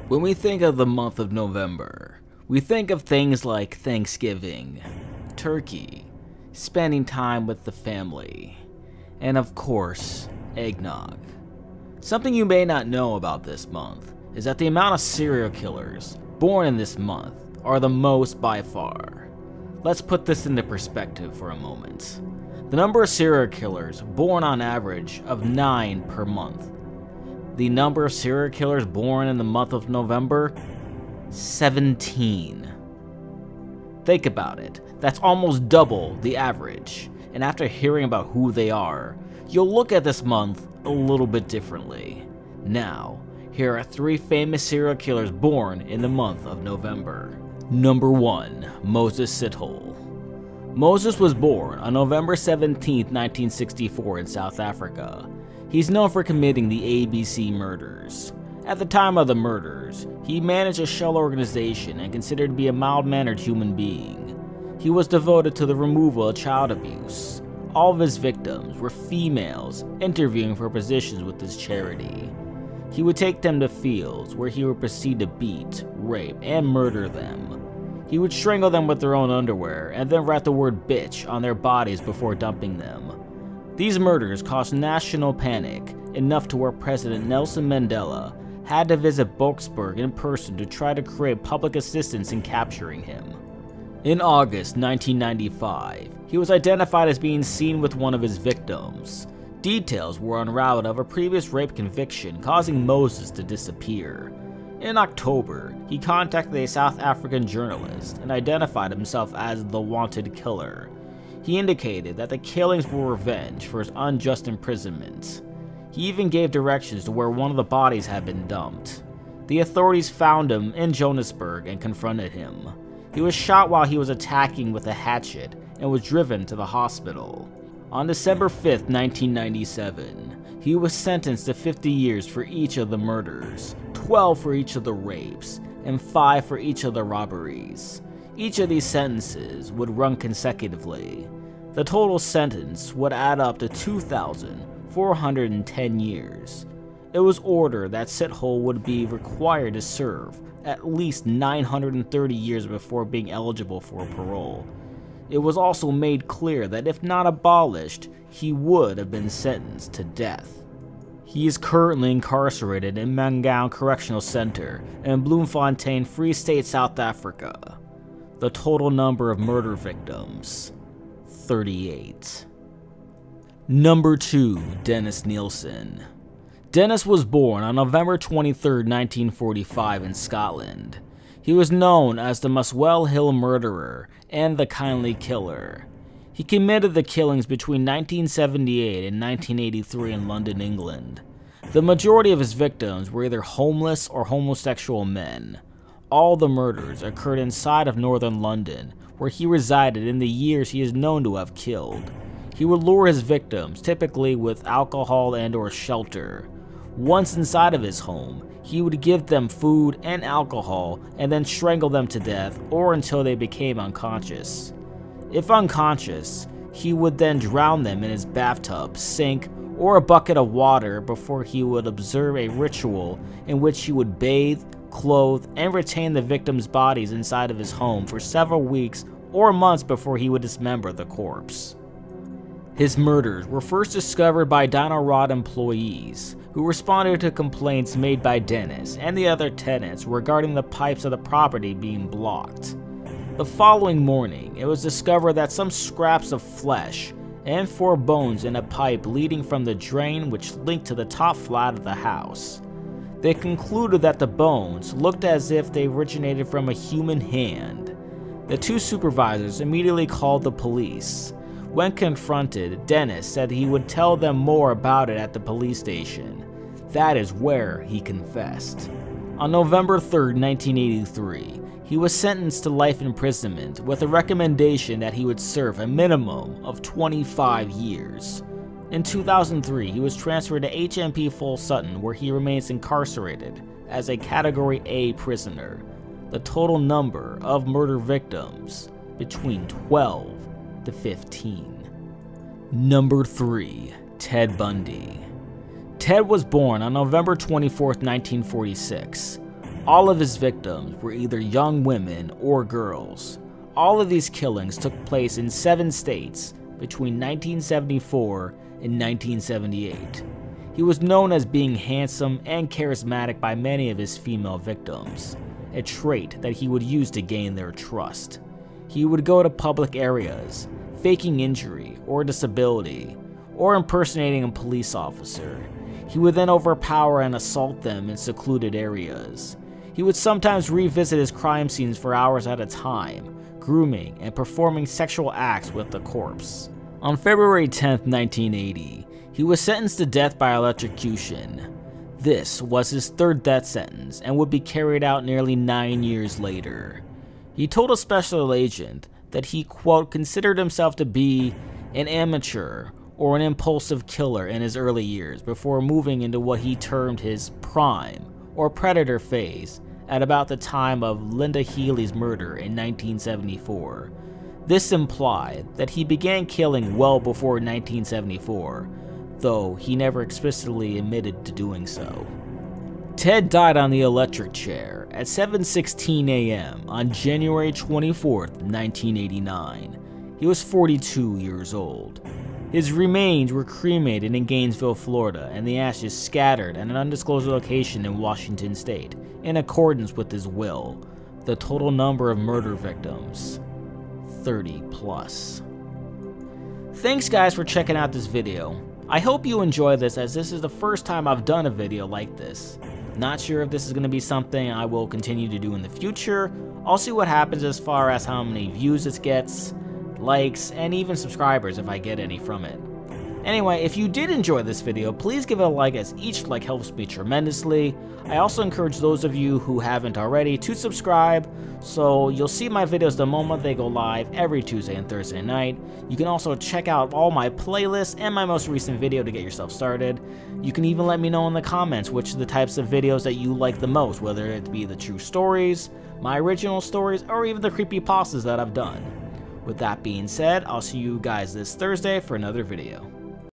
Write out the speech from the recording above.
When we think of the month of November, we think of things like Thanksgiving, turkey, spending time with the family, and of course, eggnog. Something you may not know about this month is that the amount of serial killers born in this month are the most by far. Let's put this into perspective for a moment. The number of serial killers born on average of 9 per month. The number of serial killers born in the month of November, 17. Think about it, that's almost double the average, and after hearing about who they are, you'll look at this month a little bit differently. Now, here are 3 famous serial killers born in the month of November. Number 1. Moses Sithole. Moses was born on November 17, 1964 in South Africa. He's known for committing the ABC murders. At the time of the murders, he managed a shell organization and considered to be a mild-mannered human being. He was devoted to the removal of child abuse. All of his victims were females interviewing for positions with his charity. He would take them to fields where he would proceed to beat, rape, and murder them. He would strangle them with their own underwear and then write the word bitch on their bodies before dumping them. These murders caused national panic, enough to where President Nelson Mandela had to visit Boksburg in person to try to create public assistance in capturing him. In August 1995, he was identified as being seen with one of his victims. Details were unraveled of a previous rape conviction causing Moses to disappear. In October, he contacted a South African journalist and identified himself as the wanted killer. He indicated that the killings were revenge for his unjust imprisonment. He even gave directions to where one of the bodies had been dumped. The authorities found him in Johannesburg and confronted him. He was shot while he was attacking with a hatchet and was driven to the hospital. On December 5, 1997, he was sentenced to 50 years for each of the murders, 12 for each of the rapes, and 5 for each of the robberies. Each of these sentences would run consecutively. The total sentence would add up to 2,410 years. It was ordered that Sithole would be required to serve at least 930 years before being eligible for parole. It was also made clear that if not abolished, he would have been sentenced to death. He is currently incarcerated in Mangaung Correctional Center in Bloemfontein, Free State, South Africa. The total number of murder victims, 38. Number 2. Dennis Nilsen. Dennis was born on November 23, 1945 in Scotland. He was known as the Muswell Hill Murderer and the Kindly Killer. He committed the killings between 1978 and 1983 in London, England. The majority of his victims were either homeless or homosexual men. All the murders occurred inside of northern London, where he resided in the years he is known to have killed. He would lure his victims, typically with alcohol and/or shelter. Once inside of his home, he would give them food and alcohol and then strangle them to death or until they became unconscious. If unconscious, he would then drown them in his bathtub, sink, or a bucket of water before he would observe a ritual in which he would bathe, clothe, and retain the victims' bodies inside of his home for several weeks or months before he would dismember the corpse. His murders were first discovered by Dino Rod employees, who responded to complaints made by Dennis and the other tenants regarding the pipes of the property being blocked. The following morning, it was discovered that some scraps of flesh and 4 bones in a pipe leading from the drain which linked to the top flat of the house. They concluded that the bones looked as if they originated from a human hand. The 2 supervisors immediately called the police. When confronted, Dennis said he would tell them more about it at the police station. That is where he confessed. On November 3, 1983, he was sentenced to life imprisonment with a recommendation that he would serve a minimum of 25 years. In 2003, he was transferred to HMP Full Sutton, where he remains incarcerated as a Category A prisoner. The total number of murder victims, between 12 to 15. Number 3. Ted Bundy. Ted was born on November 24, 1946. All of his victims were either young women or girls. All of these killings took place in 7 states between 1974 and 1978. He was known as being handsome and charismatic by many of his female victims, a trait that he would use to gain their trust. He would go to public areas, faking injury or disability, or impersonating a police officer. He would then overpower and assault them in secluded areas. He would sometimes revisit his crime scenes for hours at a time, grooming and performing sexual acts with the corpse. On February 10, 1980, he was sentenced to death by electrocution. This was his 3rd death sentence and would be carried out nearly 9 years later. He told a special agent that he, quote, considered himself to be an amateur or an impulsive killer in his early years before moving into what he termed his prime or predator phase at about the time of Linda Healy's murder in 1974. This implied that he began killing well before 1974, though he never explicitly admitted to doing so. Ted died on the electric chair at 7:16 a.m. on January 24, 1989. He was 42 years old. His remains were cremated in Gainesville, Florida, and the ashes scattered at an undisclosed location in Washington state, in accordance with his will. The total number of murder victims, 30 plus. Thanks guys for checking out this video. I hope you enjoy this, as this is the first time I've done a video like this. Not sure if this is going to be something I will continue to do in the future. I'll see what happens as far as how many views it gets, likes, and even subscribers if I get any from it. Anyway, if you did enjoy this video, please give it a like, as each like helps me tremendously. I also encourage those of you who haven't already to subscribe, so you'll see my videos the moment they go live every Tuesday and Thursday night. You can also check out all my playlists and my most recent video to get yourself started. You can even let me know in the comments which are the types of videos that you like the most, whether it be the true stories, my original stories, or even the creepypastas that I've done. With that being said, I'll see you guys this Thursday for another video.